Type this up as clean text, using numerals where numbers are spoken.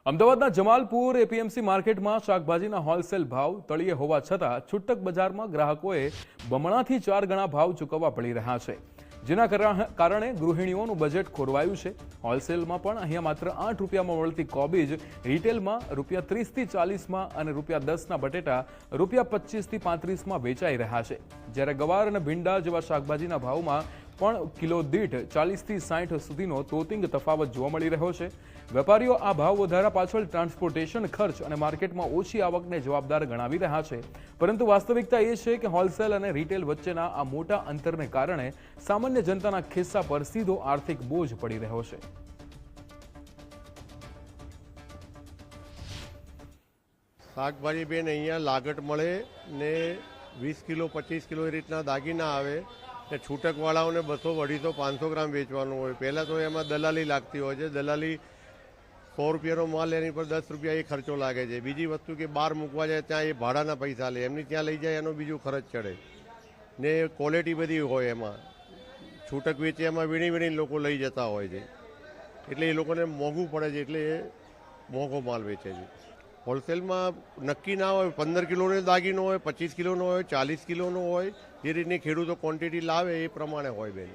અમદાવાદના જમાલપુર એપીએમસી માર્કેટમાં શાકભાજીના હોલસેલ ભાવ તળિયે હોવા છતાં છૂટક બજારમાં ગ્રાહકોએ બમણાથી 4 ગણા ભાવ ચૂકવવા પડી રહ્યા છે, જેના કારણે ગૃહિણીઓનું બજેટ ખોરવાયું છે। હોલસેલમાં પણ અહીંયા માત્ર 8 રૂપિયામાં મળતી કોબીજ રિટેલમાં ₹30 થી 40માં અને ₹10ના બટેટા ₹25 થી 35માં વેચાઈ રહ્યા છે, જ્યારે ગવાર અને ભીંડા જેવા શાકભાજીના ભાવમાં પણ કિલો દીઠ 40 થી 60 સુધીનો તોતિંગ તફાવત જોવા મળી રહ્યો છે। વેપારીઓ આ ભાવ વધારા પાછળ ટ્રાન્સપોર્ટેશન ખર્ચ અને માર્કેટમાં ઓછી આવકને જવાબદાર ગણાવી રહ્યા છે, પરંતુ વાસ્તવિકતા એ છે કે હોલસેલ અને રિટેલ વચ્ચેના આ મોટા અંતરને કારણે સામાન્ય જનતાના ખિસ્સા પર સીધો આર્થિક બોજ પડી રહ્યો છે। શાકભાજી બેન અહીંયા લાગટ મળે ને 20 કિલો 25 કિલો એ રીતના દાગીના આવે ને છૂટકવાળાઓને 200 250 500 ગ્રામ વેચવાનું હોય। પહેલાં તો એમાં દલાલી લાગતી હોય છે, દલાલી 100 રૂપિયાનો માલ એની પર 10 રૂપિયા એ ખર્ચો લાગે છે। બીજી વસ્તુ કે બહાર મૂકવા જાય ત્યાં એ ભાડાના પૈસા લે, એમની ત્યાં લઈ જાય એનો બીજો ખર્ચ ચડે ને ક્વોલિટી બધી હોય એમાં, છૂટક વેચે એમાં વીણીને લોકો લઈ જતા હોય છે, એટલે એ લોકોને મોંઘું પડે છે, એટલે એ મોંઘો માલ વેચે છે। હોલસેલમાં નક્કી ના હોય, 15 કિલોનો દાગીનો હોય, 25 કિલોનો હોય, 40 કિલોનો હોય, જે રીતની ખેડૂતો ક્વોન્ટિટી લાવે એ પ્રમાણે હોય બેન।